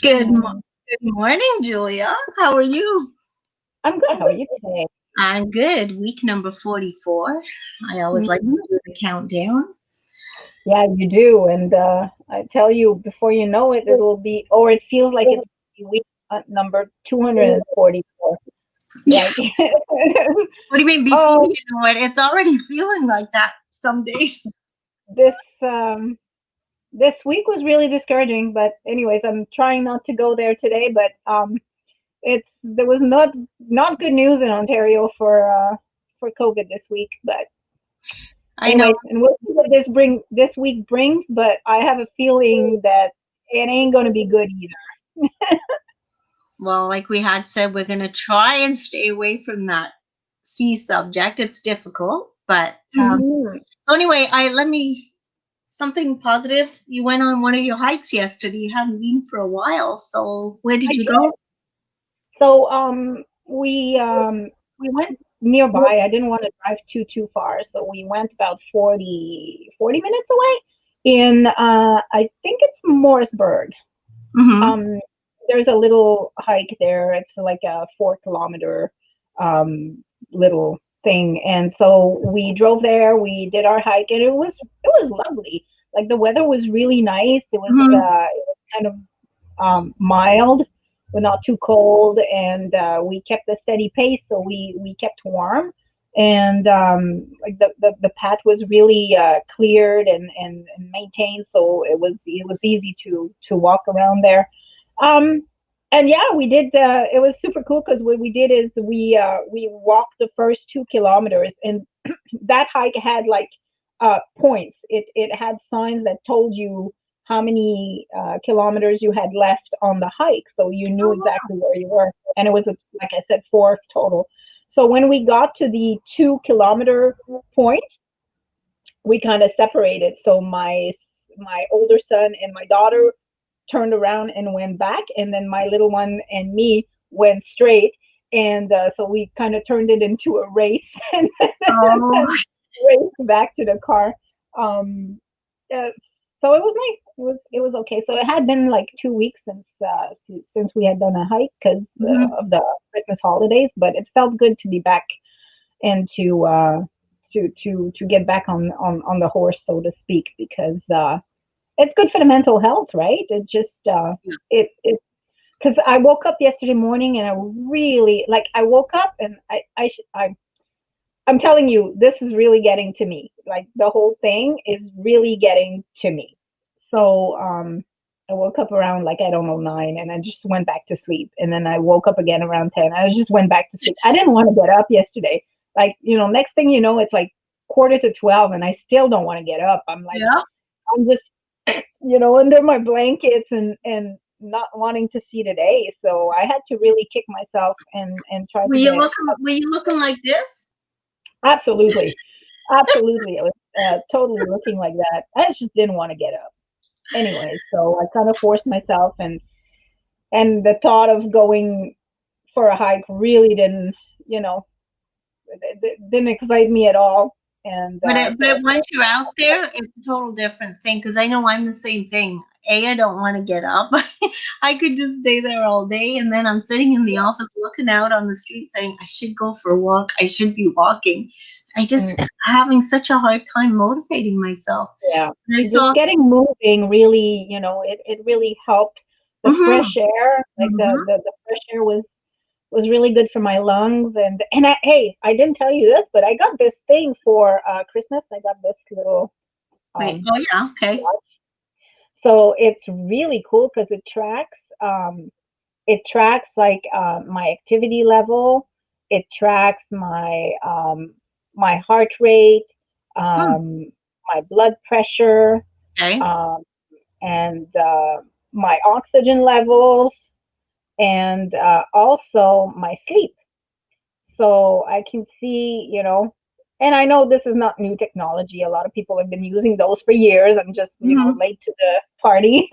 Good, Um, good morning, Julia. How are you? I'm good. How are you today? I'm good. Week number 44. I always like Hmm. to do the countdown. Yeah, you do. And I tell you, before you know it, it'll be, or it feels like it's week number 244. Like, What do you mean before oh, you know it? It's already feeling like that some days. this this week was really discouraging. But anyways, I'm trying not to go there today. But it's there was not good news in Ontario for COVID this week. But I know. anyways, and we'll see what this week brings, but I have a feeling that it ain't gonna be good either. Well, like we had said, we're going to try and stay away from that C subject. It's difficult. But Hmm. so anyway, I let me something positive. You went on one of your hikes yesterday. You hadn't been for a while. So where I did you did. go? So we went nearby. I didn't want to drive too far, so we went about 40 minutes away in I think it's Morrisburg. Mm-hmm. Um, there's a little hike there. It's like a 4 kilometer little thing, and so we drove there. We did our hike, and it was lovely. Like the weather was really nice. It was kind of mild, but not too cold, and we kept a steady pace, so we kept warm. And like the path was really cleared and maintained, so it was easy to walk around there. Um, and yeah, we did. It was super cool because what we did is we walked the first 2 kilometers, and that hike had like points. It had signs that told you how many kilometers you had left on the hike, so you knew exactly where you were. And it was like I said, four total. So when we got to the 2 kilometer point, we kind of separated. So my older son and my daughter turned around and went back, and then my little one and me went straight. And so we kind of turned it into a race and Oh, raced back to the car. Um, uh, so it was nice. It was okay. So it had been like 2 weeks since we had done a hike because mhm. of the Christmas holidays, but it felt good to be back and to get back on the horse, so to speak, because it's good for the mental health, right? It just it because I woke up yesterday morning and I really like I woke up and I'm telling you, this is really getting to me. Like the whole thing is really getting to me. So I woke up around like I don't know 9, and I just went back to sleep. And then I woke up again around 10. I just went back to sleep. I didn't want to get up yesterday. Like next thing you know, it's like quarter to 12, and I still don't want to get up. Yeah. I'm just under my blankets and not wanting to see the day. So I had to really kick myself and try Were to you get looking? Were you looking like this? absolutely. Absolutely. It was totally looking like that. I just didn't want to get up. Anyway, so I kind of forced myself, and the thought of going for a hike really you know, didn't excite me at all. And so But once you're out there, it's a total different thing. Because I know I'm the same thing. A, I don't want to get up. I could just stay there all day, and then I'm sitting in the office looking out on the street, saying I should go for a walk. I should be walking. I mm, just having such a hard time motivating myself. yeah, And I just saw. getting moving really, it really helped. The Mm-hmm, fresh air, like mm-hmm. the fresh air was really good for my lungs. And hey, I didn't tell you this, but I got this thing for Christmas. I got this little Wait. um Oh yeah. Okay. watch. So it's really cool because it tracks like my activity level. It tracks my heart rate, Hmm, um, my blood pressure, okay. um, and my oxygen levels, and also my sleep. So I can see, and I know this is not new technology. A lot of people have been using those for years. I'm just, Mm-hmm. late to the party.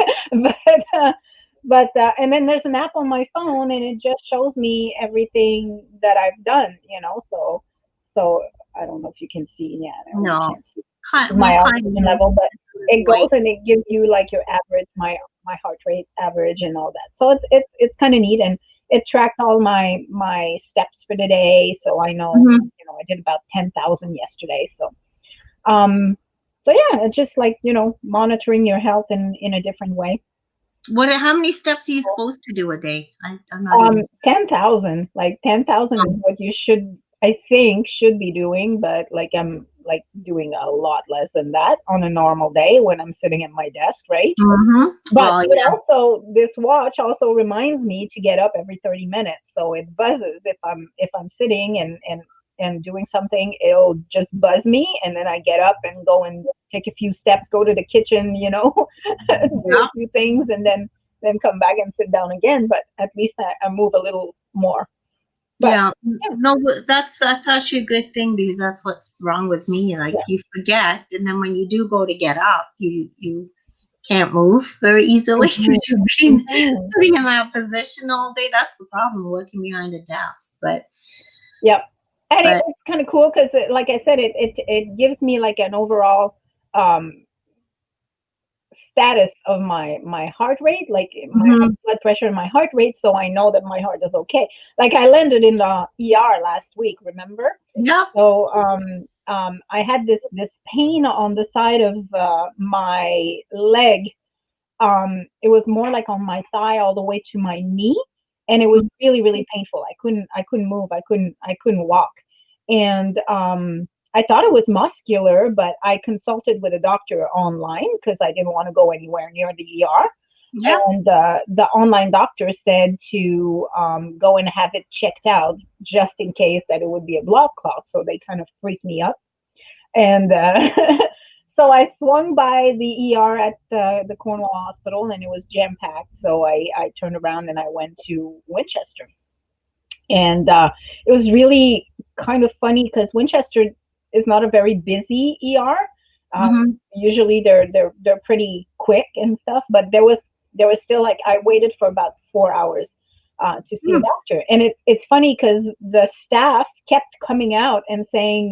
but and then there's an app on my phone, and it just shows me everything that I've done. So I don't know if you can see. Yeah, no, you No. can't see Kind. my What kind oxygen of? level, but it Right. goes and it gives you like your average, my heart rate average and all that. So it's kind of neat, and it tracked all my steps for the day, so I know, Mhm. I did about 10,000 yesterday. Um, so yeah, it's just like, monitoring your health in a different way. What? How many steps are you supposed to do a day? I'm not even. 10,000, like 10,000 is Um, what you should, I think, should be doing, but like I'm like doing a lot less than that on a normal day when I'm sitting at my desk, right? mhm. But Well, it yeah. also, this watch also reminds me to get up every 30 minutes. So it buzzes if I'm sitting and doing something, it'll just buzz me, and then I get up and go and take a few steps, go to the kitchen, do a Yeah. few things, and then come back and sit down again. But at least I move a little more. But Yeah. yeah, No, that's actually a good thing because that's what's wrong with me. Like yeah. you forget, and then when you do go to get up, you can't move very easily Mhm, because you've been mhm. sitting in that position all day. That's the problem working behind a desk. Yep. And But it's kind of cool because, like I said, it gives me like an overall um, status of my heart rate, like my mhm. blood pressure and my heart rate, so I know that my heart is okay. Like I landed in the ER last week, remember? Yep. So I had this pain on the side of my leg. It was more like on my thigh all the way to my knee, and it was really, really painful. I couldn't move. I couldn't walk. And I thought it was muscular, but I consulted with a doctor online because I didn't want to go anywhere near the ER. Yep. And the online doctor said to go and have it checked out just in case that it would be a blood clot. So they kind of freaked me up. And so I swung by the ER at the Cornwall Hospital, and it was jam packed. So I turned around and I went to Winchester. And it was really kind of funny because Winchester is not a very busy ER. Mhm. Usually they're pretty quick and stuff, but there was still, like, I waited for about 4 hours to see a Mm. doctor. And it's funny because the staff kept coming out and saying,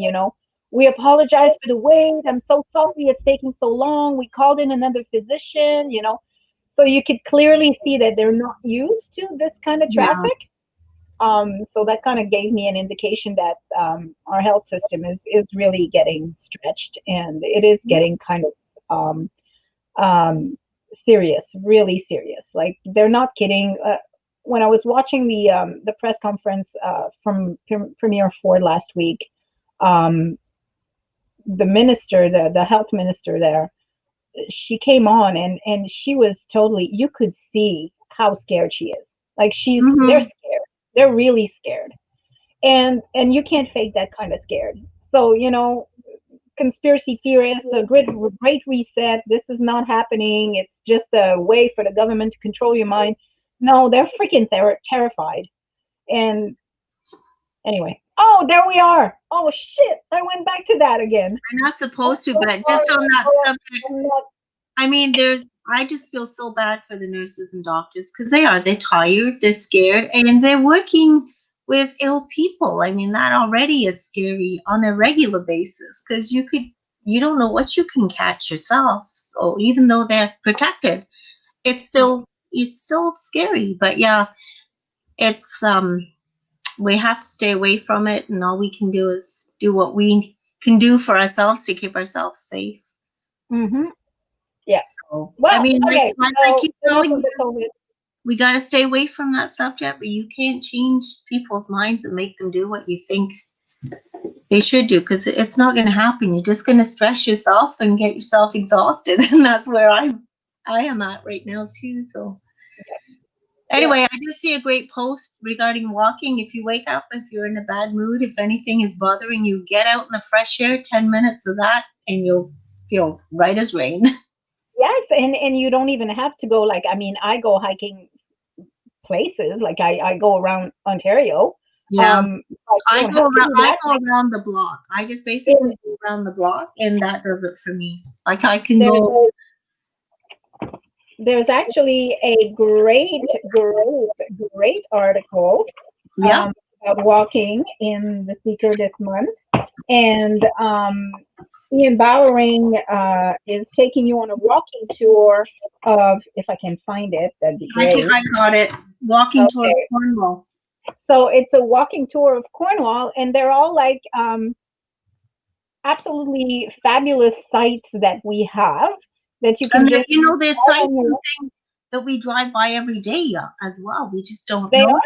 we apologize for the wait. I'm so sorry it's taking so long. We called in another physician. So you could clearly see that they're not used to this kind of Yeah. traffic. So that kind of gave me an indication that our health system is really getting stretched, and it is getting kind of serious, really serious. Like, they're not kidding. When I was watching the press conference from Premier Ford last week, um, the minister, the health minister there, she came on, and she was totally. You could see how scared she is. Like, they're Mhm. scared. They're really scared, and you can't fake that kind of scared. So, conspiracy theorists, a great reset, this is not happening, it's just a way for the government to control your mind. No, they're freaking terrified. And anyway, oh, there we are. Oh shit, I went back to that again. I'm not I'm supposed to, so but just sorry. on that Oh, subject, I'm not. I mean, I just feel so bad for the nurses and doctors because they're tired, they're scared, and they're working with ill people. I mean, that already is scary on a regular basis because you don't know what you can catch yourself. So even though they're protected, it's still scary. But yeah, it's we have to stay away from it, and all we can do is do what we can do for ourselves to keep ourselves safe. Mm-hmm. Yeah. So, I Well, mean, like, okay, like I so keep enough telling of the you, COVID. we got to stay away from that subject, but you can't change people's minds and make them do what you think they should do because it's not going to happen. You're just going to stress yourself and get yourself exhausted, and that's where I am at right now too. So, Yeah. anyway, I did see a great post regarding walking. If you wake up, if you're in a bad mood, if anything is bothering you, get out in the fresh air, 10 minutes of that, and you'll feel right as rain. Yes, and you don't even have to go, like, I mean, I go hiking places, like I go around Ontario. Yeah. But you don't have to do I that. go around the block. I just In basically go around the block, and that does it for me. Like I can there's go. there's actually a great article Yep. um, about walking in the Seeker this month, and Ian Bowering is taking you on a walking tour of, if I can find it, that'd be great. I got it. Walking toward Okay. Cornwall. So it's a walking tour of Cornwall, and they're all like absolutely fabulous sites that we have that you can And just you know, there's all sites on and your. things that we drive by every day as well. We just don't They know. are,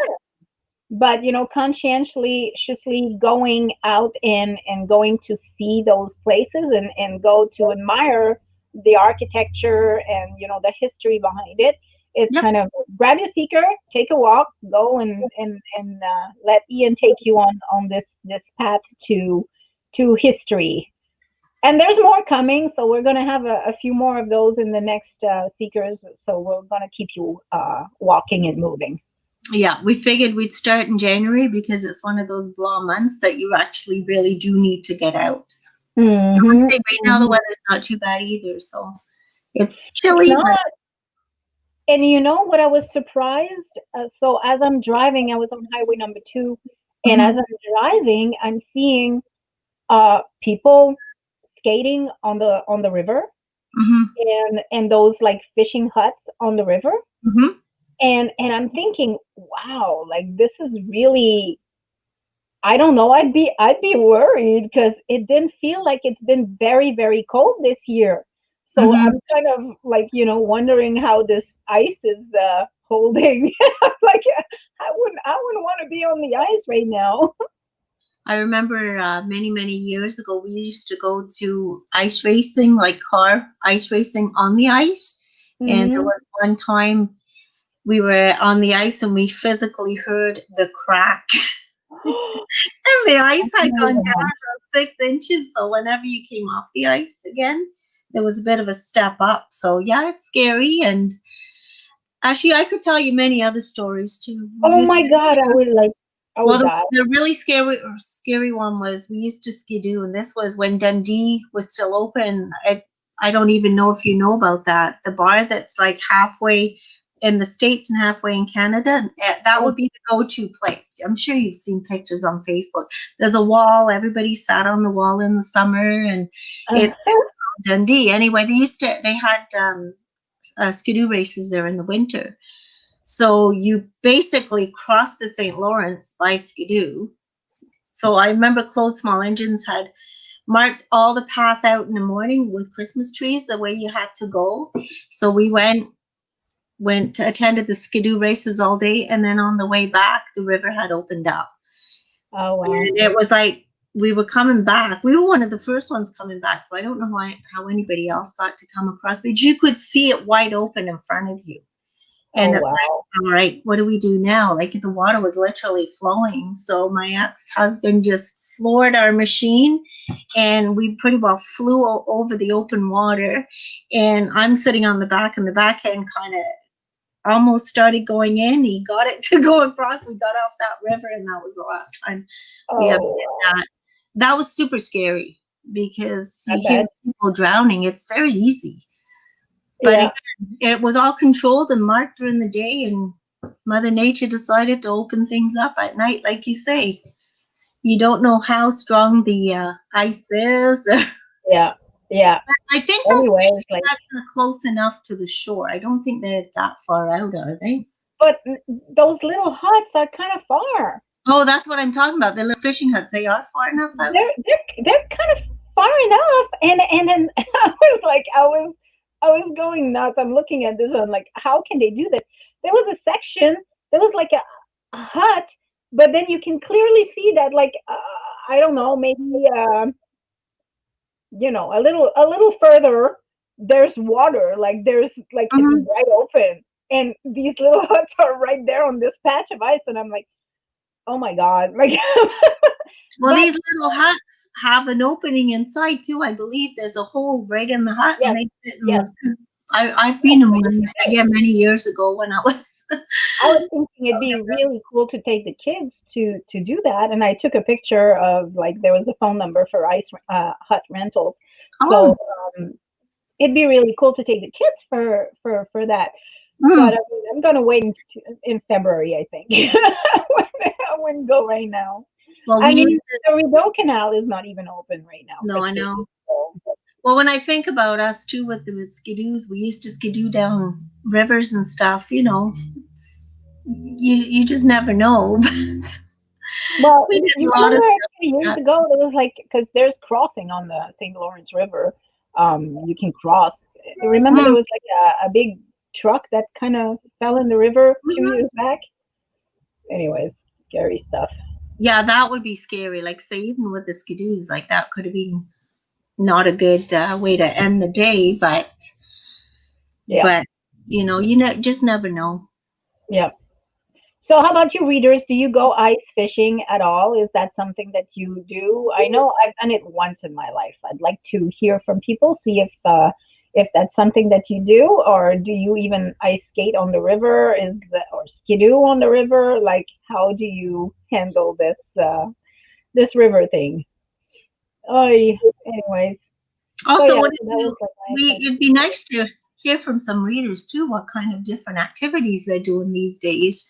but conscientiously going out and going to see those places and go to admire the architecture and the history behind it. It's Yep. kind of grab your seeker, take a walk, go and let Ian take you on this path to history. And there's more coming, so we're going to have a few more of those in the next seekers. So we're going to keep you walking and moving. Yeah, we figured we'd start in January because it's one of those blah months that you actually really do need to get out. I would Hmm. say right now the Hmm. weather's not too bad either, so it's It's chilly, but not. And you know what? I was surprised. So as I'm driving, I was on highway number 2, and as mhm, I'm driving, I'm seeing people skating on the river, mhm, and those like fishing huts on the river, mhm. and I'm thinking, wow, like this is really. I don't know. I'd be worried because it didn't feel like it's been very, very cold this year. So Mhm. I'm kind of like, wondering how this ice is holding. Like I wouldn't want to be on the ice right now. I remember many, many years ago, we used to go to ice racing, like car ice racing on the ice. And there Hmm. was one time we were on the ice and we physically heard the crack. And the ice had Oh gone my down God. about 6 inches. So whenever you came off the ice again, there was a bit of a step up. So yeah, it's scary. And actually, I could tell you many other stories too. We Oh used my God, I Well, would the, die. the really scary one was we used to skidoo, and this was when Dundee was still open. I don't even know if you know about that. The bar that's like halfway in the States and halfway in Canada, that Oh, would be the go-to place. I'm sure you've seen pictures on Facebook. There's a wall. Everybody sat on the wall in the summer, and it was called Dundee. Anyway, they had skidoo races there in the winter. So you basically cross the St. Lawrence by skidoo. So I remember Close Small Engines had marked all the path out in the morning with Christmas trees, the way you had to go. So we went attended the skidoo races all day, and then on the way back, the river had opened up, oh wow. and it was like we were coming back. We were one of the first ones coming back, so I don't know how anybody else got to come across, but you could see it wide open in front of you. Oh And it's wow. like, all right, what do we do now? Like the water was literally flowing. So my ex-husband just floored our machine and we pretty well flew over the open water. And I'm sitting on the back and the backhand kind of almost started going in. He got it to go across. We got off that river and that was the last time we ever Oh did wow. that. That was super scary because I you hear bet. people drowning. It's very easy. But Yeah. it was all controlled and marked during the day, and Mother Nature decided to open things up at night, like you say. You don't know how strong the ice is. Yeah. Yeah. I think those Anyways, fishing like. huts are close enough to the shore. I don't think they're that far out, are they? But those little huts are kind of far. Oh, that's what I'm talking about. The little fishing huts, they are far enough out. They're kind of far enough, and then I was going nuts. I'm looking at this, and I'm like, how can they do this? There was a section, there was like a hut, but then you can clearly see that, like, I don't know, maybe a little further, there's water, like there's like it's Mhm. wide open, and these little huts are right there on this patch of ice, and I'm like, oh my god, like, Well, but these little huts have an opening inside too. I believe there's a hole right in the hut, and yes, they sit yes, in. I've yes, been in so you one can fit. again many years ago when I was. I was thinking it'd be really cool to take the kids to do that, and I took a picture of, like, there was a phone number for ice hut rentals, so Oh, it'd be really cool to take the kids for that. But mm. I mean, I'm gonna wait in February, I think. I wouldn't go right now. Well, I we used mean, to. the Rideau Canal is not even open right now for No, I skating. know. So. Well, when I think about us too with the skidoos, we used to skidoo down rivers and stuff. You just never know. Well, We did you a lot of remember stuff actually like years that. ago there was like because there's crossing on the St. Lawrence River. You can cross. Remember there Mm, was like a big truck that kind of fell in the river 2 years mhm. back. Anyways, scary stuff. Yeah, that would be scary. Like, say, even with the skidoos, like that could have been not a good way to end the day. But, Yeah, but just never know. yeah. So how about you readers? Do you go ice fishing at all? Is that something that you do? I know I've done it once in my life. I'd like to hear from people, see if that's something that you do, or do you even ice skate on the river? Is that or skidoo on the river? Like how do you handle this river thing? Oh, anyways. So Also, yeah, what so if that was like my it'd be nice to hear from some readers too, what kind of different activities they're doing these days.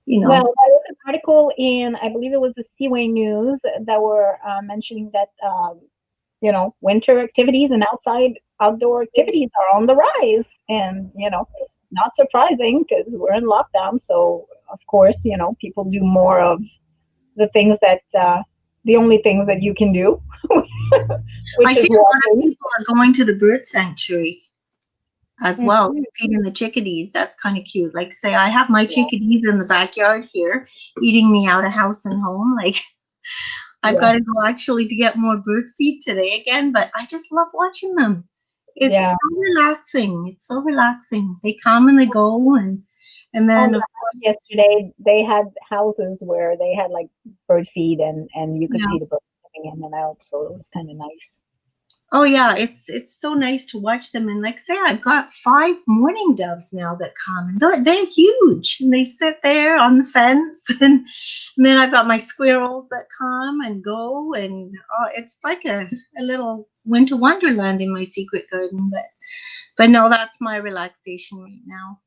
You Well, know. there was an article in, I believe it was the Seaway News, that were mentioning that winter activities and outdoor activities are on the rise, and not surprising because we're in lockdown. So of course, people do more of the things that the only things that you can do, I which see is a lot of walking. people are going to the bird sanctuary as well, Mhm. feeding the chickadees. That's kind of cute. Like, say, I have my chickadees in the backyard here, eating me out of house and home. Like, I've Yeah, got to go actually to get more bird feed today again, but I just love watching them. It's yeah. so relaxing. It's so relaxing. They come and they go, and On then the of house course, yesterday, they had houses where they had like bird feed, and you could yeah. see the birds coming in and out, so it was kind of nice. Oh yeah, it's so nice to watch them. And like say, I've got 5 mourning doves now that come, and they're huge, and they sit there on the fence, and then I've got my squirrels that come and go, and it's like a little winter wonderland in my secret garden. But no, that's my relaxation right now.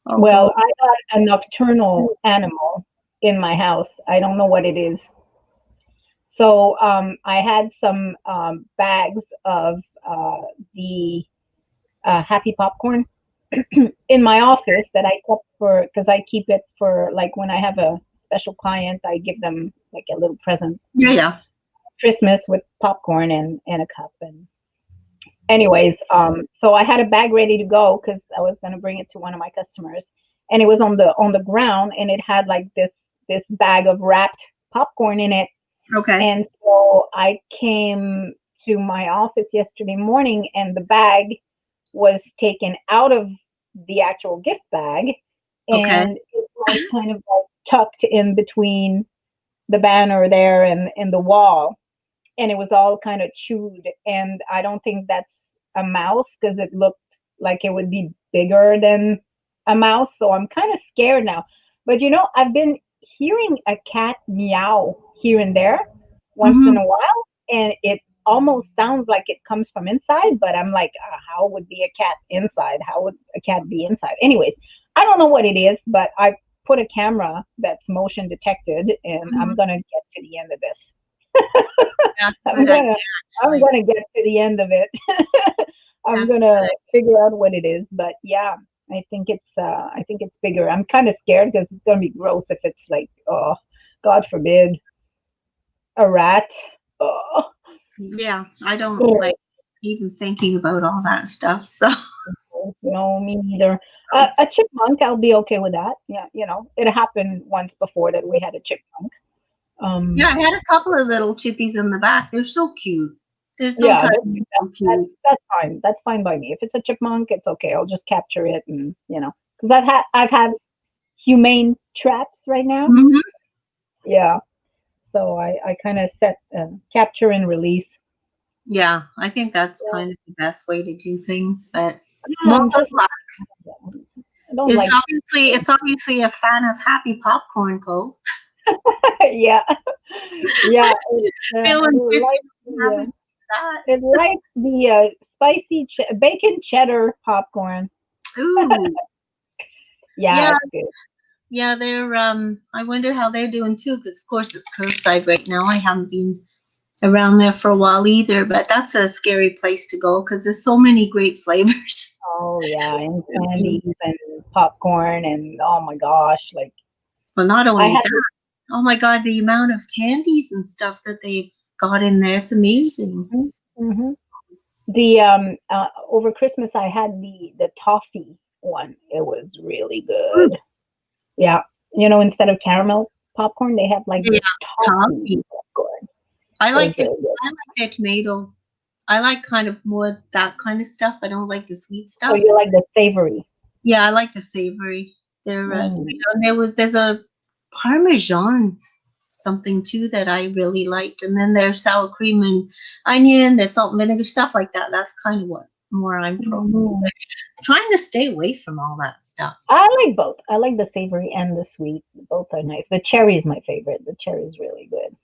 I'll Well, go. I got a nocturnal animal in my house. I don't know what it is. So I had some bags of the happy popcorn in my office that I kept for because I keep it for like when I have a special client, I give them like a little present Yeah, yeah. Christmas with popcorn and a cup. And anyways, so I had a bag ready to go because I was gonna bring it to one of my customers, and it was on the ground, and it had like this bag of wrapped popcorn in it. Okay. And so I came to my office yesterday morning, and the bag was taken out of the actual gift bag, Okay. and it was kind of like tucked in between the banner there and the wall, and it was all kind of chewed. And I don't think that's a mouse because it looked like it would be bigger than a mouse. So I'm kind of scared now. But I've been hearing a cat meow here and there once in Hmm. a while, and it almost sounds like it comes from inside. But I'm like, how would be a cat inside? How would a cat be inside? Anyways, I don't know what it is, but I put a camera that's motion detected, and I'm Hmm. gonna get to the end of this. That's a I'm good idea, gonna I'm actually. gonna get to the end of it. I'm That's gonna figure out what it is. But yeah, I think it's bigger. I'm kind of scared because it's gonna be gross if it's like, oh, God forbid, a rat. Oh, yeah. I don't like even thinking about all that stuff. So. no, me neither. A chipmunk, I'll be okay with that. Yeah, it happened once before that we had a chipmunk. Yeah, Um, I had a couple of little chippies in the back. They're so cute. They're so yeah, tiny and so that's cute. that's fine. That's fine by me. If it's a chipmunk, it's okay. I'll just capture it, and because I've had humane traps right now. Hmm. Yeah, so I kind of set capture and release. Yeah, I think that's Yeah, kind of the best way to do things. But yeah, well, I'm good just luck. I don't like It's obviously a fan of happy popcorn, Cole. yeah, yeah. Feeling It Christmas likes and the having that. it likes the spicy bacon cheddar popcorn. Ooh, Yeah, yeah, it's good. yeah. They're I wonder how they're doing too, because of course it's curbside right now. I haven't been around there for a while either, but that's a scary place to go because there's so many great flavors. Oh yeah, and candies and popcorn and oh my gosh, like Well, not I only had that, oh my God, the amount of candies and stuff that they've got in there, it's amazing. this. Hmm. The over Christmas I had the toffee one. It was really Mm, good. Yeah, you know, instead of caramel popcorn, they have like yeah, this toffee coffee. popcorn. I It was like the really good. I like their tomato. I like kind of more that kind of stuff. I don't like the sweet So stuff. you like the savory? Yeah, I like the savory. Their Mm. tomato. And there's a Parmesan something too that I really liked, and then there's sour cream and onion, there's salt and vinegar stuff like that. That's kind of what more I'm prone to. Mhm. But trying to stay away from all that stuff. I like both. I like the savory and the sweet. Both are nice. The cherry is my favorite. The cherry is really good.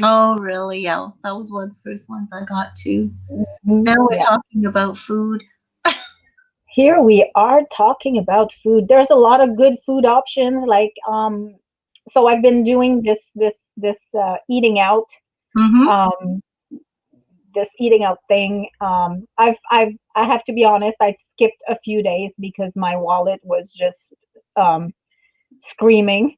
Oh, really? Yeah, that was one of the first ones I got too. Mhm. Now we're Yeah. talking about food. Here we are talking about food. There's a lot of good food options. Like, so I've been doing this eating out, Mm-hmm. um, this eating out thing. I have to be honest. I skipped a few days because my wallet was just um, screaming.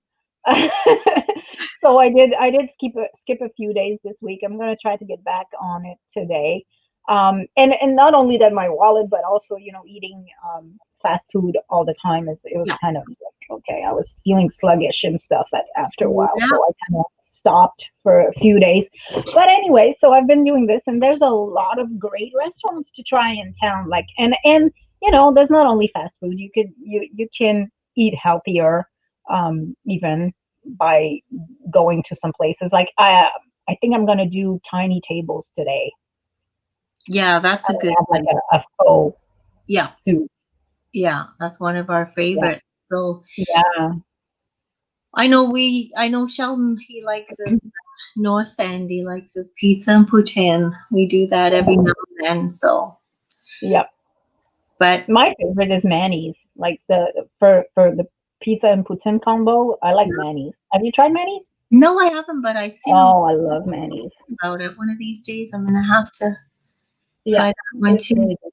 So I did skip a few days this week. I'm gonna try to get back on it today. And not only that my wallet, but also eating fast food all the time is it was Yeah. kind of like okay. I was feeling sluggish and stuff after a while, Yeah. so I kind of stopped for a few days. But anyway, so I've been doing this, and there's a lot of great restaurants to try in town. Like and there's not only fast food. You can eat healthier even by going to some places. Like I think I'm gonna do tiny tables today. Yeah, that's I'm a gonna good have like one. a faux Yeah. soup. Yeah, that's one of our Yeah, favorites. So yeah. I know Sheldon, he likes his North End, he likes his pizza and poutine. We do that every now and then. So, Yep. but My favorite is Manny's. Like for the pizza and poutine combo, I like Manny's. Have you tried Manny's? no, I haven't, but I've seen a lot Oh, I love Manny's. about it. One of these days, I'm gonna have to Yeah, try that one it's too. really good.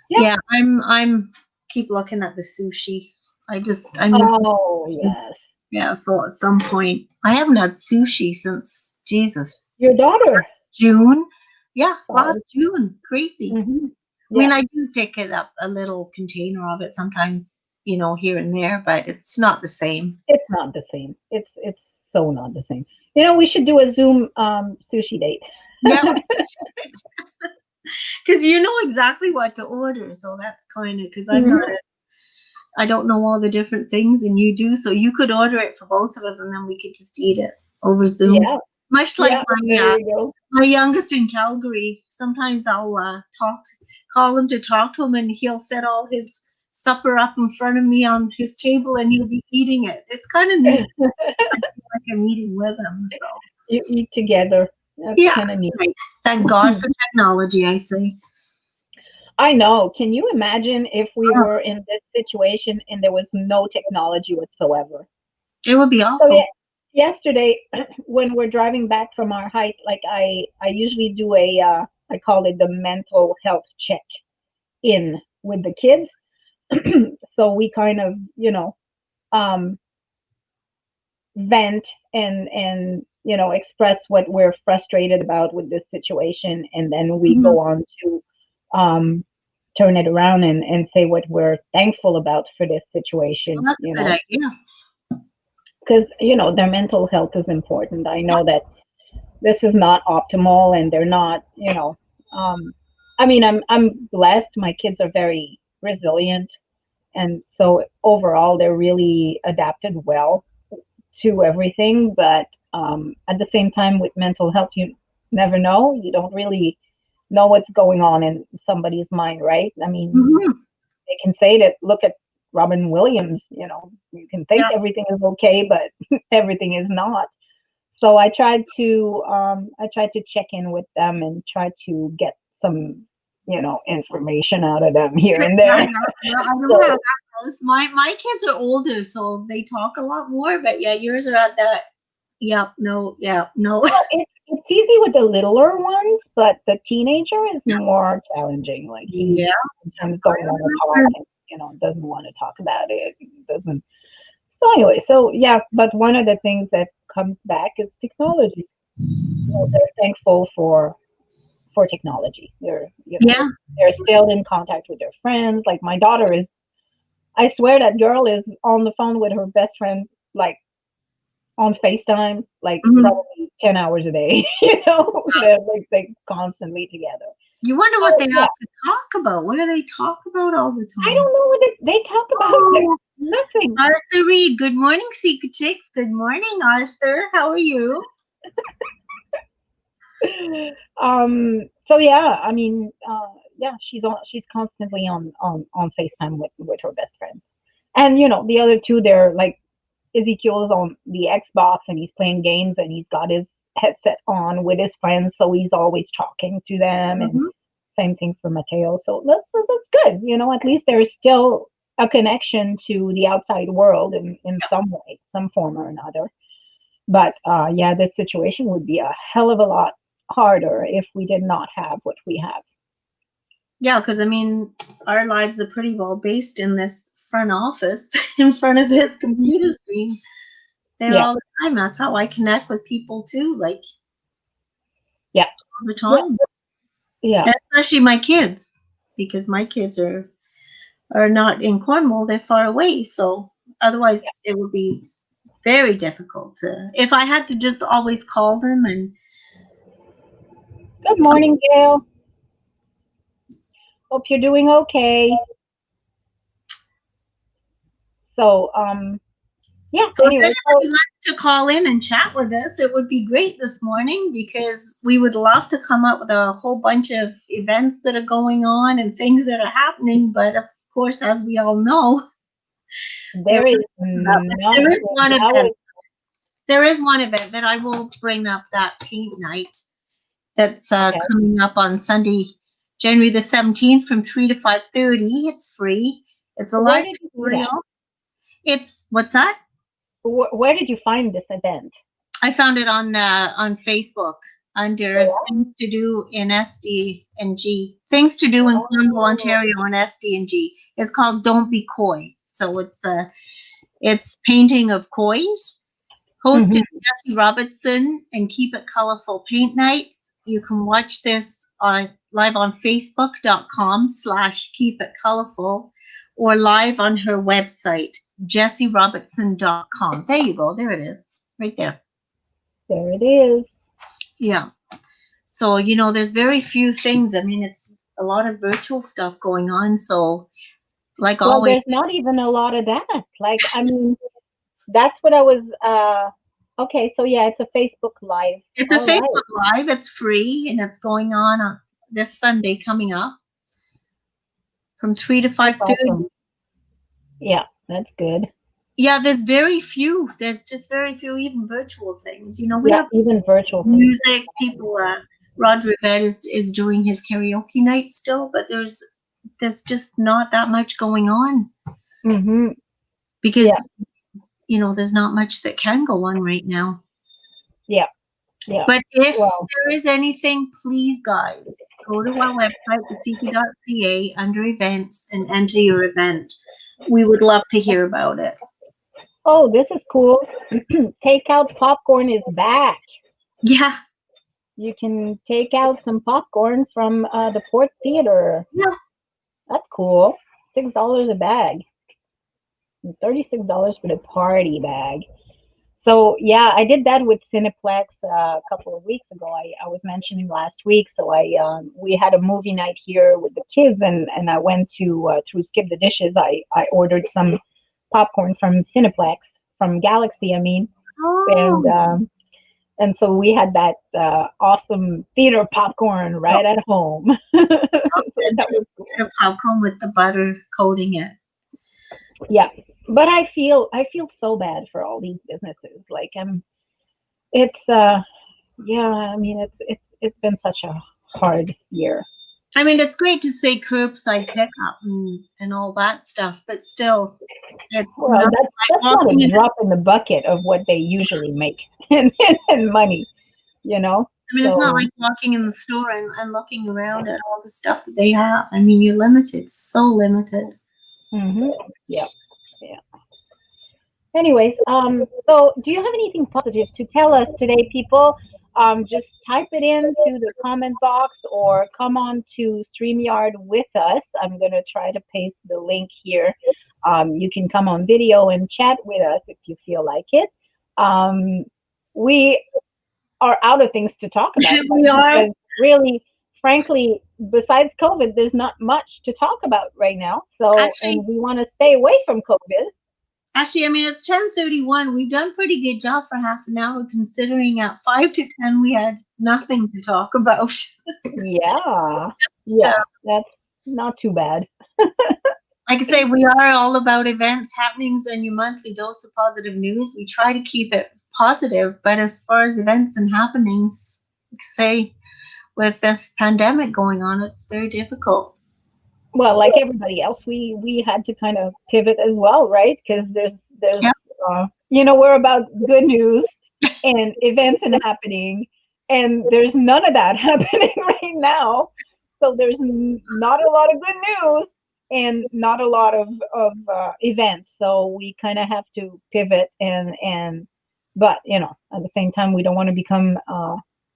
Yeah. Yeah, I'm keep looking at the sushi. I'm missing. Oh, yes. Yeah, so at some point, I haven't had sushi since Jesus Your daughter. June. Yeah, Oh, last June. Crazy. hmm. I mean, Yeah. I do pick it up a little container of it sometimes, here and there, but it's not the same. It's not the same. It's so not the same. We should do a Zoom sushi date. Yeah, because you know exactly what to order, so that's kind of because Hmm. I don't know all the different things, and you do, so you could order it for both of us, and then we could just eat it over Zoom. Yeah, Much like yeah. There you go. my youngest in Calgary. Sometimes I'll call him to talk to him, and he'll set all his supper up in front of me on his table, and he'll be eating it. It's kind of neat. I feel like I'm eating with him. So You eat together. That's yeah, kind of neat. nice. Thank God for technology. I say. I know. Can you imagine if we Oh, were in this situation and there was no technology whatsoever? it would be So awful. yeah, yesterday when we're driving back from our hike, like I usually do I call it the mental health check in with the kids. So we kind of, um vent and express what we're frustrated about with this situation, and then we Mhm. go on to um turn it around and say what we're thankful about for this Well, situation, that's a good idea. because their mental health is important. I know that this is not optimal, and they're not, um I mean, I'm blessed. My kids are very resilient, and so overall they're really adapted well to everything. But at the same time, with mental health, you never know. You don't really know what's going on in somebody's mind, right? I mean, Hmm. they can say that, look at Robin Williams, you can think Yeah, everything is okay, but everything is not. So I tried to check in with them and try to get some, information out of them here and yeah, there. yeah, yeah. I know how So that goes. My kids are older, so they talk a lot more. But yeah, yours are at that. Yeah, no, yeah, no. well, it's easy with the littler ones, but the teenager is more challenging. Like he Yeah. sometimes don't want to talk, and doesn't want to talk about it. Doesn't. So anyway, so yeah, but one of the things that comes back is technology. They're thankful for technology. Yeah. They're still in contact with their friends. Like my daughter is, I swear that girl is on the phone with her best friend, like on FaceTime, like Mhm. probably 10 hours a day. They're constantly together. You wonder what So they yeah, have to talk about. What do they talk about all the I time? don't know what they talk about. Like, Oh, nothing. Arthur Reed. Good morning, Secret Chicks. Good morning, Arthur. How are you? So yeah, I mean, yeah, she's constantly on FaceTime with her best friend. And the other two, they're like Ezekiel's on the Xbox and he's playing games and he's got his headset on with his friends, so he's always talking to them. And Hmm. same thing for Mateo. So that's good. At least there's still a connection to the outside world in some way, some form or another. But yeah, this situation would be a hell of a lot harder if we did not have what we have. Yeah, because I mean, our lives are pretty well based in this front office, in front of this computer screen. There Yeah, all the time. That's how I connect with people too, like yeah, all the yeah, time. yeah, And especially my kids, because my kids are not in Cornwall; they're far away. So yeah. otherwise, it would be very difficult to. If I had to just always call them and Good morning, Gail. Hope you're doing okay. So, yeah. so if Anyway, anybody wants to call in and chat with us, it would be great this morning because we would love to come up with a whole bunch of events that are going on and things that are happening. But of course, as we all know, there there is but not there is one now. event. There is one event that I will bring up, that paint night that's Okay. coming up on Sunday, January the 17th from 3 to 5:30. It's free. It's a Where live did you see that? tutorial. It's what's that? Where did you find this event? I found it on Facebook under Oh, things to do in SD and G. Things to do in Cornwall, oh. Ontario, and SD and G. It's called "Don't Be Coy." So it's painting of kois, hosted Hmm. Jesse Robertson and Keep It Colorful Paint Nights. You can watch this on live on Facebook.com/Keep It Colorful or live on her website, JessieRobertson.com. There you go. There it is. Right there. There it is. Yeah. So, there's very few things. I mean, it's a lot of virtual stuff going on. So, like Well, always, there's not even a lot of that. Like, I mean, that's what I was. Okay, so yeah, it's a Facebook Live. it's a All right, Facebook Live. It's free and it's going on this Sunday coming up from 3 to that's 5:30. awesome. Yeah, that's good. Yeah, there's very few. There's just very few even virtual things. We Yeah, have even virtual things. music, people Rod Rivette is doing his karaoke night still, but there's just not that much going on Hmm. Yeah, because there's not much that can go on right now. yeah, yeah. But if Well, there is anything, please, guys, go to our website, thecp.ca, under events, and enter your event. We would love to hear about it. oh, this is cool. Takeout popcorn is back. Yeah, You can take out some popcorn from the Port Theater. yeah. That's cool. $6 a bag. And $36 for the party bag. So yeah, I did that with Cineplex a couple of weeks ago. I was mentioning last week. So we had a movie night here with the kids, and I went to through Skip the Dishes. I ordered some popcorn from Cineplex, from Galaxy, I mean, and Oh, so we had that awesome theater popcorn right at home. So and that was cool. the popcorn with the butter coating it. Yeah, but I feel so bad for all these businesses. Like it's yeah. I mean, it's been such a hard year. I mean, it's great to say curbside pickup and all that stuff, but still, it's Well, nothing that's like not walking a in. drop in the bucket of what they usually make in money. You know. I mean, it's not So like walking in the store and looking around at all the stuff that they have. I mean, you're limited, so limited. So, yeah, yeah. Anyways, so do you have anything positive to tell us today, people? Just type it into the comment box or come on to StreamYard with us. I'm gonna try to paste the link here. You can come on video and chat with us if you feel like it. Um, we are out of things to talk about, we right? are Because really, frankly, besides COVID, there's not much to talk about right now. So, actually, and we want to stay away from COVID. I mean, it's 10:31. We've done a pretty good job for half an hour, considering at 5 to 10 we had nothing to talk about. Yeah, Just, yeah, that's not too bad. like I say, we are all about events, happenings, and your monthly dose of positive news. We try to keep it positive, but as far as events and happenings, like I say, with this pandemic going on, it's very difficult. Well, like everybody else, we had to kind of pivot as well, right? Because Yeah. we're about good news and events and happening, and there's none of that happening right now. So there's not a lot of good news and not a lot of events. So we kind of have to pivot but at the same time, we don't want to become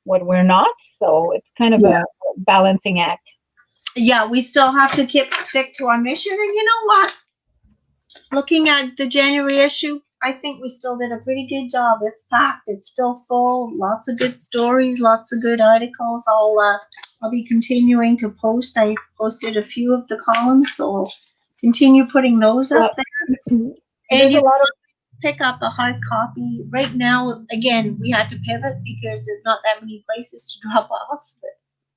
what we're not. So it's kind of Yeah. a balancing act. Yeah, we still have to stick to our mission. And you know what? Looking at the January issue, I think we still did a pretty good job. It's packed. It's still full. Lots of good stories. Lots of good articles. I'll be continuing to post. I posted a few of the columns, so I'll continue putting those up Well, there. And there's a you lot of pick up a hard copy. Right now, again, we had to pivot because there's not that many places to drop off.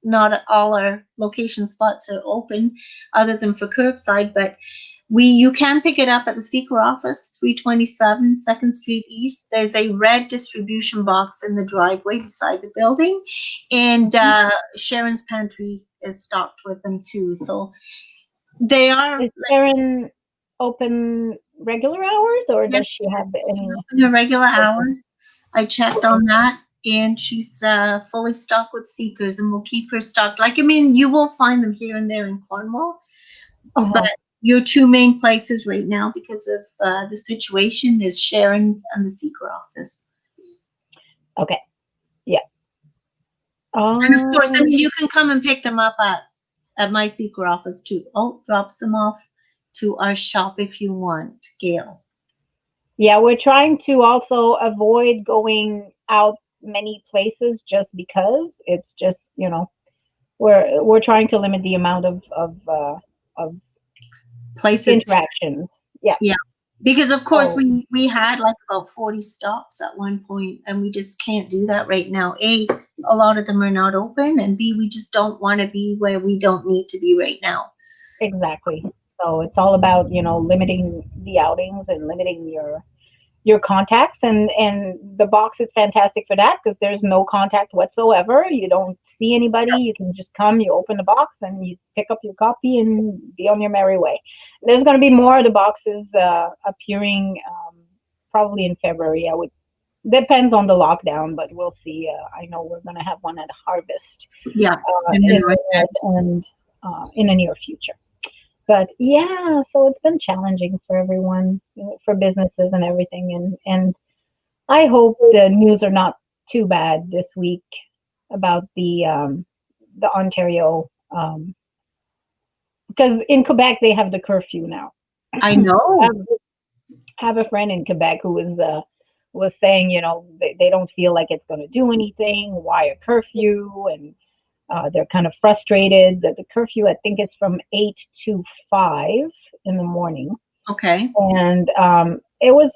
Not all our location spots are open other than for curbside, but you can pick it up at the Secret office, 327 2nd Street East. There's a red distribution box in the driveway beside the building, and Sharon's Pantry is stocked with them too. So they are is Karen open regular hours or yes, does she have any in her regular open? hours. I checked on that, and she's fully stocked with Seekers, and we'll keep her stocked. Like, I mean, you will find them here and there in Cornwall, but Uh-huh. your two main places right now, because of the situation, is Sharon's and the Seeker office. Okay. Yeah. And of course, I Um, mean, you can come and pick them up at my Seeker office too. Oh, drops them off to our shop if you want, Gail. yeah, we're trying to also avoid going out many places just because it's just, we're trying to limit the amount of Places. interactions. Yeah. Yeah. Because of course So we had like about 40 stops at one point, and we just can't do that right now. A lot of them are not open, and B, we just don't want to be where we don't need to be right now. exactly. So it's all about, limiting the outings and limiting your contacts, and the box is fantastic for that because there's no contact whatsoever. You don't see anybody. You can just come, you open the box, and you pick up your copy and be on your merry way. There's going to be more of the boxes appearing probably in February. I would Depends on the lockdown, but we'll see. I know we're going to have one at Harvest Yeah. And then in the north and in the near future. But yeah, so it's been challenging for everyone, for businesses and everything. And I hope the news are not too bad this week about the Ontario, because in Quebec they have the curfew now. I I know. have a friend in Quebec who was saying, they don't feel like it's going to do anything. Why a curfew? And they're kind of frustrated that the curfew, I think, is from 8 to 5 in the morning. Okay. And it was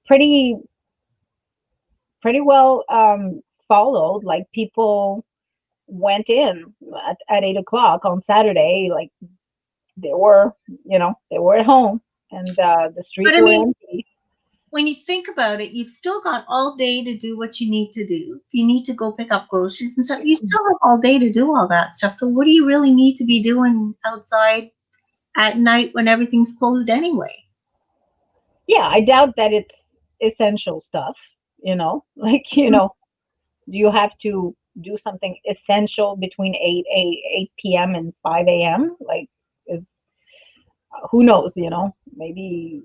pretty pretty well followed. Like people went in at 8 o'clock on Saturday. Like they were, they were at home, and the But streets I were mean, empty. when you think about it, you've still got all day to do what you need to do. If you need to go pick up groceries and stuff, you still have all day to do all that stuff. So what do you really need to be doing outside at night when everything's closed anyway? Yeah, I doubt that it's essential stuff. Like, do you have to do something essential between 8 p.m. and 5 a.m. Like, is who knows, maybe,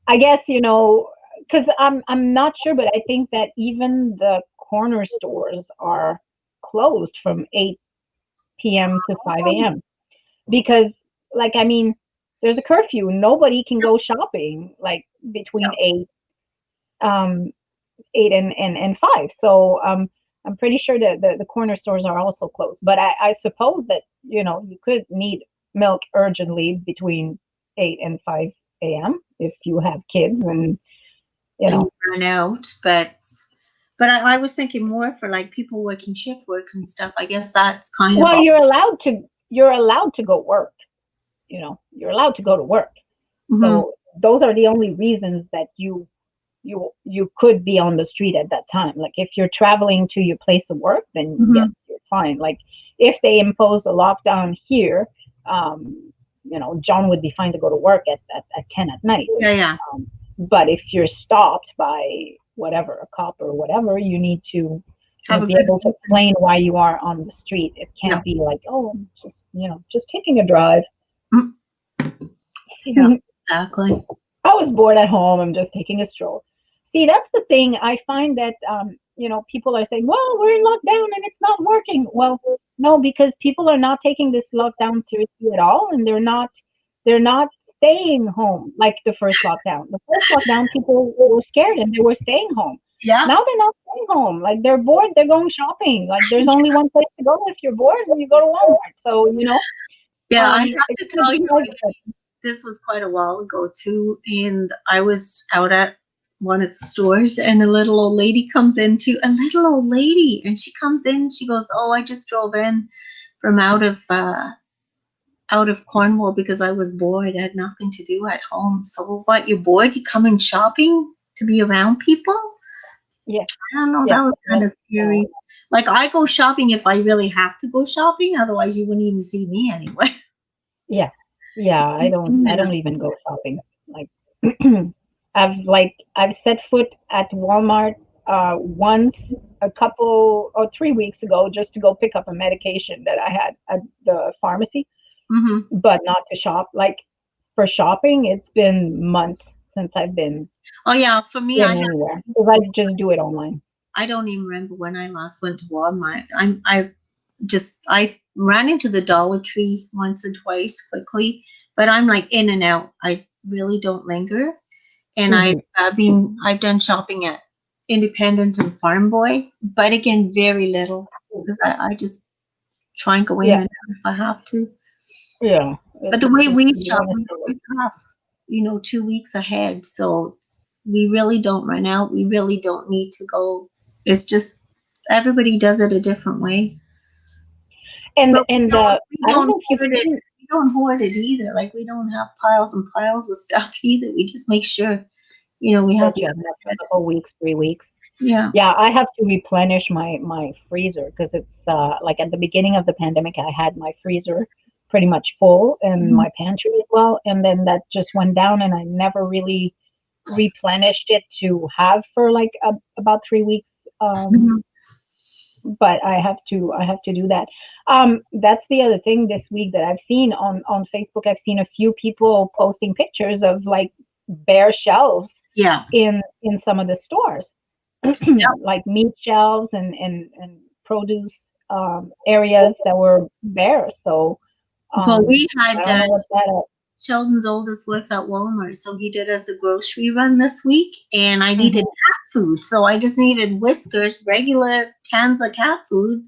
I guess, because I'm not sure, but I think that even the corner stores are closed from 8 p.m. to 5 a.m. because, like, I mean, there's a curfew. Nobody can go shopping like between um, 8 and 5. So I'm pretty sure that the corner stores are also closed. But I suppose that, you could need milk urgently between 8 and 5 a.m. if you have kids and, you and know. you run out. But I was thinking more for like people working shift work and stuff. I guess that's kind of Well, all. you're allowed to go work, you're allowed to go to work. Mhm. So those are the only reasons that you could be on the street at that time. Like if you're traveling to your place of work, then yes, Mhm. you're fine. Like if they imposed a lockdown here, John would be fine to go to work at 10 at night. Yeah, yeah. But if you're stopped by whatever, a cop or whatever, you need to Have a be good able to reason. explain why you are on the street. It Yeah. can't be like, oh, I'm just taking a drive. Mm. Yeah, exactly. I was bored at home. I'm just taking a stroll. See, that's the thing. I find that people are saying, "Well, we're in lockdown and it's not working." Well, no, because people are not taking this lockdown seriously at all, and they're not staying home like the first lockdown. The first lockdown, people were scared and they were staying home. Yeah. Now they're not staying home. Like they're bored, they're going shopping. Like there's only one place to go if you're bored, and you go to Walmart. So Yeah, I have it's to good tell you, because like, this was quite a while ago too, and I was out at one of the stores, and a little old lady comes into a little old lady, and she comes in. She goes, "Oh, I just drove in from out of Cornwall because I was bored. I had nothing to do at home. So what? You're bored? You coming shopping to be around people?" yeah, I don't know. yeah. That was kind That's, of scary. Like I go shopping if I really have to go shopping. Otherwise, you wouldn't even see me anyway. Yeah. Yeah, I don't even go shopping. Like I've set foot at Walmart once a couple or 3 weeks ago just to go pick up a medication that I had at the pharmacy, Hmm. but not to shop. Like for shopping, it's been months since I've Oh yeah, for me, been anywhere because I just do it online. I don't even remember when I last went to Walmart. I ran into the Dollar Tree once or twice quickly, but I'm like in and out. I really don't linger. And Hmm. I've done shopping at Independent and Farm Boy, but again, very little because I just try and go in Yeah, and out if I have to. yeah. But It's the way just we you shop, want we to. always have, 2 weeks ahead, so we really don't run out. We really don't need to go. It's just everybody does it a different way. And But and we I don't don't know if you've hoard it. seen. We don't hoard it either. Like we don't have piles and piles of stuff either. We just make sure, we have That you enough have enough for ahead. a couple weeks, 3 weeks. Yeah. Yeah, I have to replenish my freezer because it's like at the beginning of the pandemic, I had my freezer pretty much full and Mhm. my pantry as well, and then that just went down, and I never really replenished it to have for like about 3 weeks. Um, Mhm. but I have to do that. That's the other thing this week that I've seen on Facebook. I've seen a few people posting pictures of like bare shelves Yeah. in some of the stores, Yeah. like meat shelves and produce areas that were bare. So Well, we I had don't know what that. Sheldon's oldest works at Walmart, so he did us a grocery run this week, and I needed Mhm. cat food, so I just needed Whiskers, regular cans of cat food,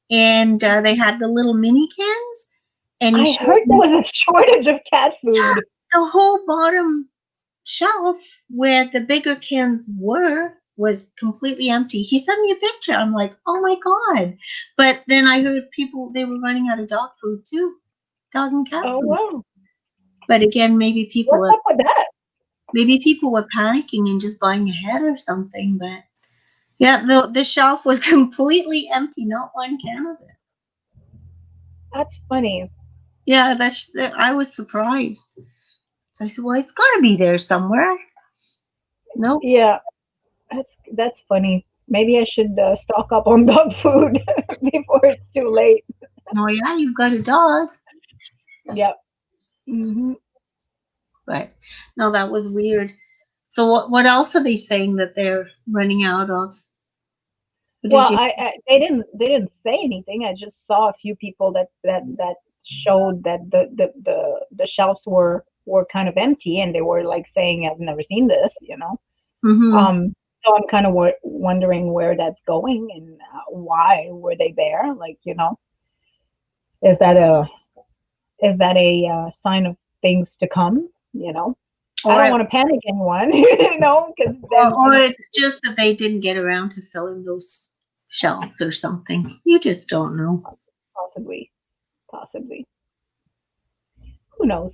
and they had the little mini cans, and he I showed heard there me was a shortage of cat food. the whole bottom shelf where the bigger cans were was completely empty. He sent me a picture. I'm like, oh my god! But then I heard people they were running out of dog food too, dog and cat Oh food. wow, But again, what's up with that? maybe people were panicking and just buying ahead or something. But yeah, the shelf was completely empty, not one can of it. That's funny. Yeah, I was surprised. So I said, well, it's got to be there somewhere. Nope. Yeah, that's funny. Maybe I should stock up on dog food before it's too late. Oh yeah, you've got a dog. Yep. Hmm. But no, that was weird. So what else are they saying that they're running out of? What did Well, you? they didn't say anything. I just saw a few people that showed that the shelves were kind of empty, and they were like saying, "I've never seen this," you know. Mm-hmm. So I'm kind of wondering where that's going and why were they there? Like, is that a sign of things to come? You know, I Or don't it, want to panic anyone, because then or it's just that they didn't get around to filling those shelves or something. You just don't know. possibly, possibly, who knows?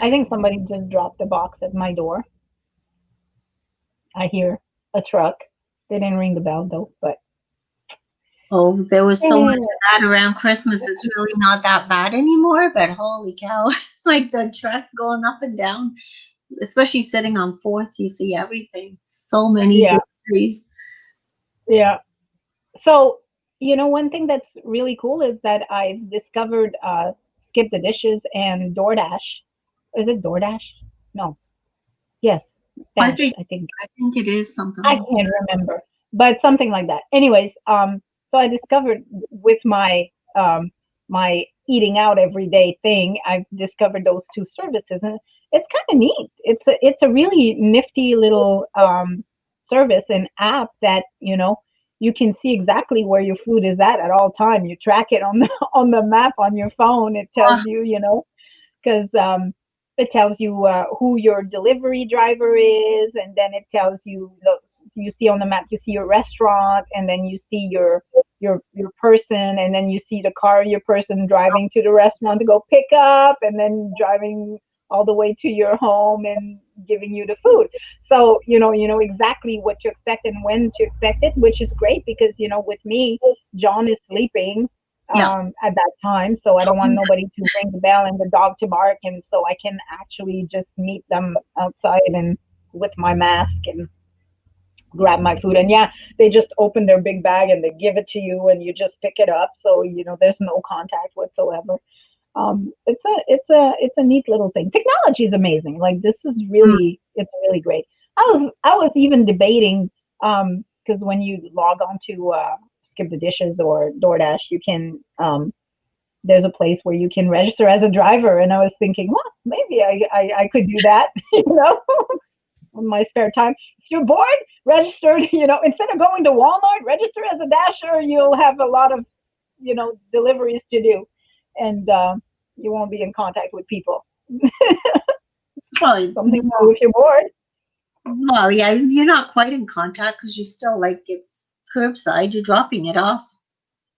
I think somebody just dropped a box at my door. I hear a truck. They didn't ring the bell though, but Oh, there was so much eh, of that around Christmas. It's really not that bad anymore, but holy cow. Like the trucks going up and down, especially sitting on Fourth, you see everything. So many yeah, deliveries. yeah. So, one thing that's really cool is that I've discovered Skip the Dishes and DoorDash. Is it DoorDash? No. Yes, I Dash, think I think. I think it is something I like can't remember, but something like that. Anyways, so I discovered with my eating out every day thing, I've discovered those two services, and it's kind of neat. It's a really nifty little service and app that you can see exactly where your food is at all time. You track it on the on the map on your phone. It tells that. you, because it tells you who your delivery driver is, and then it tells you, you see on the map, you see your restaurant, and then you see your person, and then you see the car your person driving to the restaurant to go pick up, and then driving all the way to your home and giving you the food. So you know exactly what to expect and when to expect it, which is great because with me, John is sleeping Yeah. at that time. So I don't want nobody to ring the bell and the dog to bark. And so I can actually just meet them outside and with my mask and grab my food. And yeah, they just open their big bag and they give it to you and you just pick it up. So, there's no contact whatsoever. It's a neat little thing. Technology is amazing. Like this is Mm. it's really great. I was even debating because when you log on to Skip the Dishes or DoorDash, you can there's a place where you can register as a driver, and I was thinking, well, maybe I could do that, in my spare time. If you're bored, register. Instead of going to Walmart, register as a dasher. You'll have a lot of deliveries to do, and you won't be in contact with people. Well, Something to do if you're bored. yeah, you're not quite in contact because you're still like it's curbside. You're dropping it off.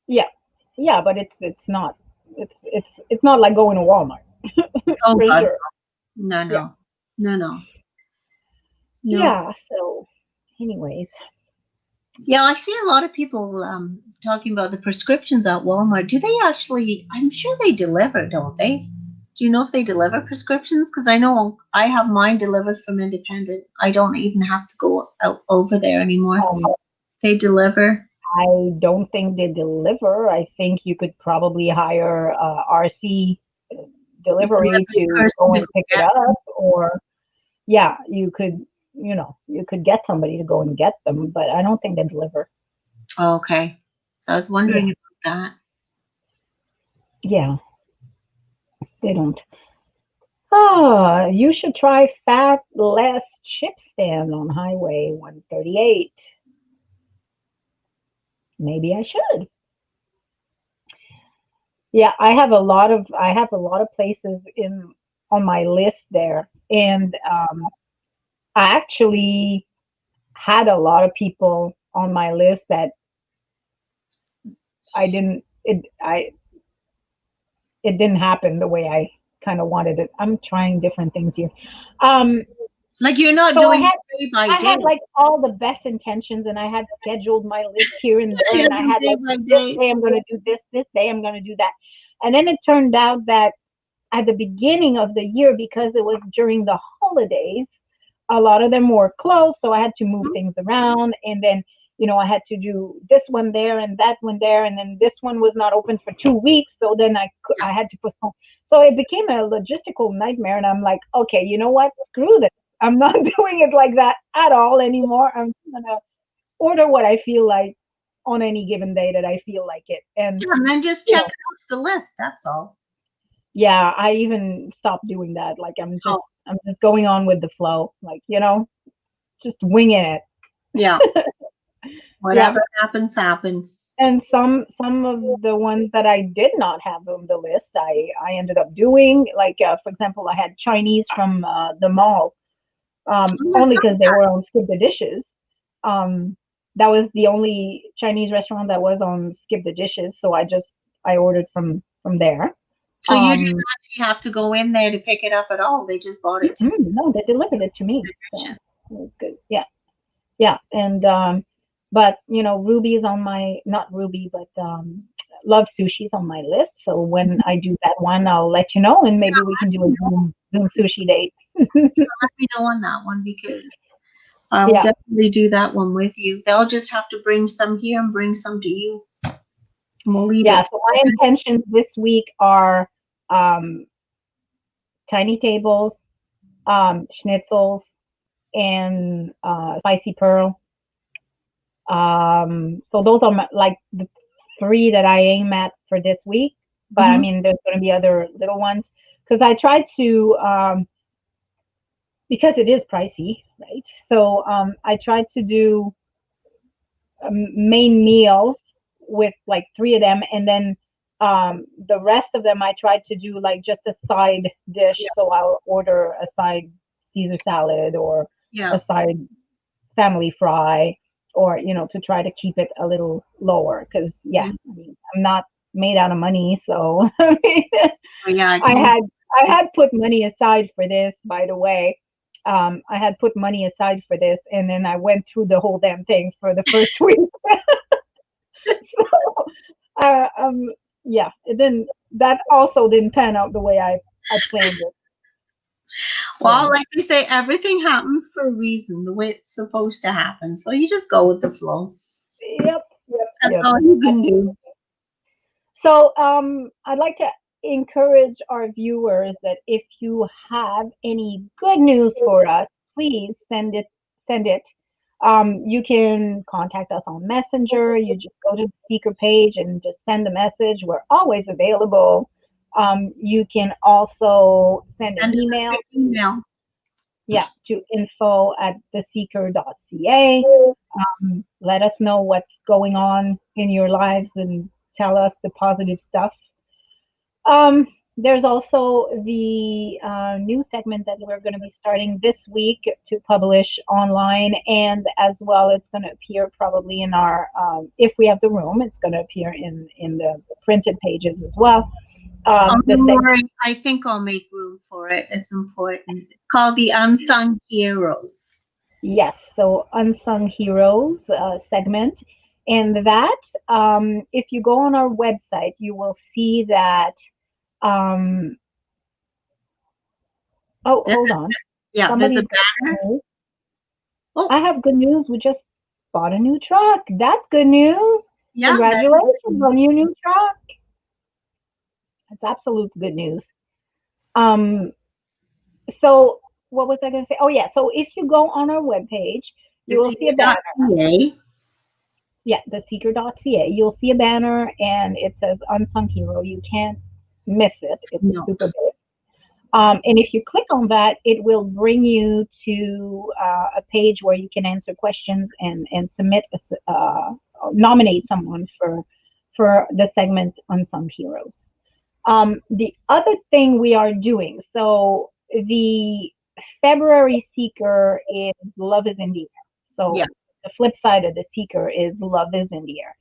Yeah, yeah, but it's not it's not like going to Walmart Oh for God, sure. no, Yeah, no, no, no, no. yeah. So, anyways, Yeah, I see a lot of people talking about the prescriptions at Walmart. Do they actually? I'm sure they deliver, don't they? Do you know if they deliver prescriptions? Because I know I have mine delivered from Independent. I don't even have to go out over there anymore. um, They deliver. I don't think they deliver. I think you could probably hire RC A delivery delivery to person go to and go pick it get up, them. or yeah, you could get somebody to go and get them, but I don't think they deliver. Oh, okay. So I was Yeah, wondering about that. yeah, they don't. Ah, you should try Fat Less Chip Stand on Highway 138. Maybe I should. Yeah, I have a lot of places in on my list there, and I actually had a lot of people on my list that I didn't it didn't happen the way I kind of wanted it. I'm trying different things here. Um, Like you're not so I doing had it day by I day. had like all the best intentions, and I had scheduled my list here and there, You and I do had day like by this day. day I'm going to do this day I'm going to do that, and then it turned out that at the beginning of the year, because it was during the holidays, a lot of them were closed, so I had to move things around, and then I had to do this one there and that one there, and then this one was not open for 2 weeks, so then I had to postpone. So it became a logistical nightmare, and I'm like, okay, you know what? Screw this. I'm not doing it like that at all anymore. I'm gonna order what I feel like on any given day that I feel like it, and Yeah, and then just you check know, it off the list. That's all. yeah, I even stopped doing that. Like Oh, I'm just going on with the flow, like just winging it. yeah. Yeah. Whatever happens, happens. And some of the ones that I did not have on the list, I ended up doing. Like for example, I had Chinese from the mall, Oh, that's only because they not were on Skip the Dishes. Um, that was the only Chinese restaurant that was on Skip the Dishes, so I ordered from there. So you didn't Um, actually have to go in there to pick it up at all. They just bought it to no, they delivered it to me, the so dishes. it was good. Yeah, yeah, and but Ruby is on my not Ruby, but Love Sushi's on my list. So when I do that one, I'll let you know, and maybe we can do a Zoom sushi date. Let me know on that one because I'll Yeah, definitely do that one with you. They'll just have to bring some here and bring some to you. And we'll eat yeah. it. So my intentions this week are um, tiny tables, schnitzels, and spicy pearl. So those are like the three that I aim at for this week. But I Hmm. mean, there's going to be other little ones because I tried to because it is pricey, right? So I tried to do main meals with like three of them, and then the rest of them I tried to do like just a side dish. Yeah. So I'll order a side Caesar salad or Yeah. a side family fry, or to try to keep it a little lower because yeah, Yeah. I mean, I'm not made out of money, so I mean, Oh, yeah. I I can. had I had put money aside for this, by the way. I had put money aside for this, and then I went through the whole damn thing for the first week. So, yeah, it didn't. That also didn't pan out the way I planned it. Well, So, like they say, everything happens for a reason, the way it's supposed to happen. So you just go with the flow. yep, yep, That's yep. all you can do. So, I'd like to encourage our viewers that if you have any good news for us, please send it. Send it. You can contact us on Messenger. You just go to the speaker page and just send a message. We're always available. You can also send an Send a email, quick email. yeah, to info@theseeker.ca. Let us know what's going on in your lives and tell us the positive stuff. There's also the new segment that we're going to be starting this week to publish online, and as well, it's going to appear probably in our, if we have the room, it's going to appear in the printed pages as well. Oh, The don't segment, worry. I think I'll make room for it. It's important. It's called the Unsung Heroes. yes, so unsung heroes segment, and that if you go on our website, you will see that. Um, oh, There's hold a, on, yeah, there's a somebody's got banner. good news. Oh, I have good news. We just bought a new truck. That's good news. yeah, that is Congratulations good. on your new truck. That's absolute good news. Um, so what was I going to say? Oh yeah. So if you go on our webpage, The you will see a banner. CA. Yeah, theseeker.ca. You'll see a banner and it says Unsung Hero. You can't miss it. It's No. super big. And if you click on that, it will bring you to a page where you can answer questions and submit, nominate someone for the segment Unsung Heroes. The other thing we are doing, so the February Seeker is Love is in the Air. Yeah. So the flip side of the Seeker is Love is in the Air.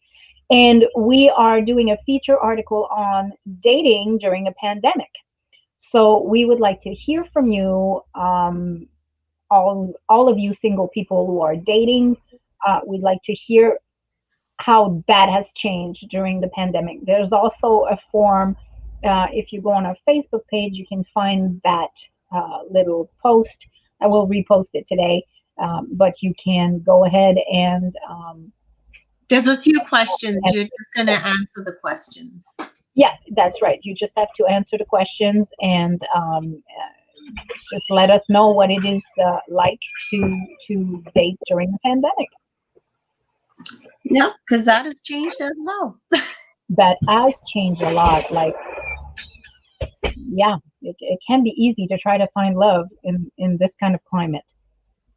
And we are doing a feature article on dating during a pandemic. So we would like to hear from you, all of you single people who are dating. We'd like to hear how that has changed during the pandemic. There's also a form. If you go on our Facebook page, you can find that little post I will repost it today. But you can go ahead and There's a few questions. You're just going to answer the questions. yeah, that's right. You just have to answer the questions and just let us know what it is like to date during the pandemic. Yeah, because that has changed as well. That has changed a lot. Like, yeah, it can be easy to try to find love in this kind of climate.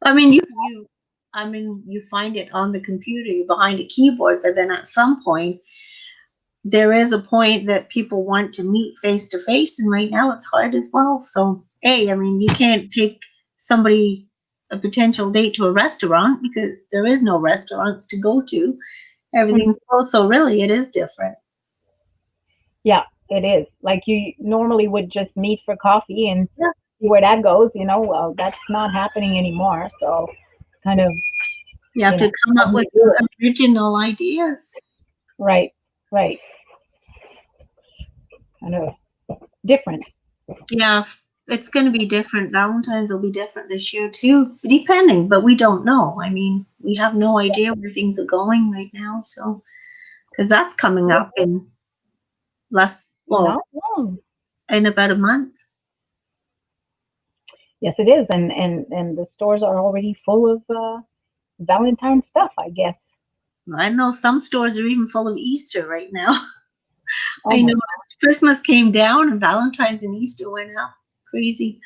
I mean, you find it on the computer, you're behind a keyboard, but then at some point, there is a point that people want to meet face to face, and right now it's hard as well. So, I mean, you can't take somebody, a potential date, to a restaurant because there is no restaurants to go to. Everything's closed, so really it is different. Yeah, it is. Like you normally would just meet for coffee and Yeah. see where that goes, well, that's not happening anymore. So kind of, You have to come how up do with you do it? original ideas. Right, right. Kind of different. Yeah, it's going to be different. Valentine's will be different this year too, depending, but we don't know. I mean, we have no idea where things are going right now. So, because that's coming up in Not long. in about a month. Yes, it is. And the stores are already full of Valentine stuff, I guess. I know some stores are even full of Easter right now. Oh I my know Christmas came down and Valentine's and Easter went up. Crazy.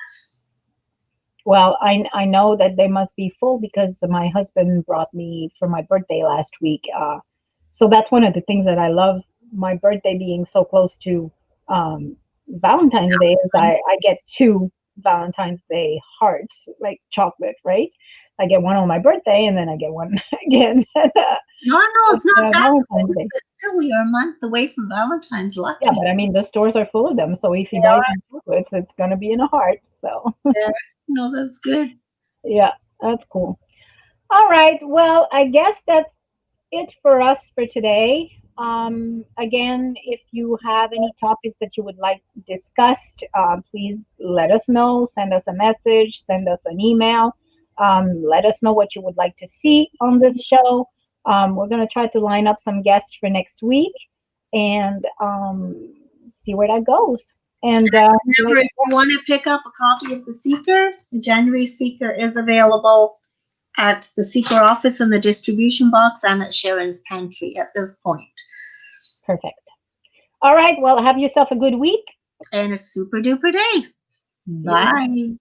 Well, I know that they must be full because my husband brought me for my birthday last week. So that's one of the things that I love. My birthday being so close to Valentine's Day is I get two Valentine's Day hearts, like chocolate, right? I get one on my birthday and then I get one again No, no, it's not that Valentine's close, Day. but still, you're a month away from Valentine's. Yeah, Lucky. but I mean the stores are full of them. So if he buys me chocolates, it's gonna be in a heart. So There. No, that's good. yeah, that's cool. All right. Well, I guess that's it for us for today. Again, if you have any topics that you would like discussed, please let us know. Send us a message, send us an email. Let us know what you would like to see on this show. We're going to try to line up some guests for next week and see where that goes. And Remember, if you want to pick up a copy of The Seeker, the January Seeker is available at the Seeker office in the distribution box and at Sharon's pantry at this point. Perfect. All right. Well, have yourself a good week. And a super duper day. Bye.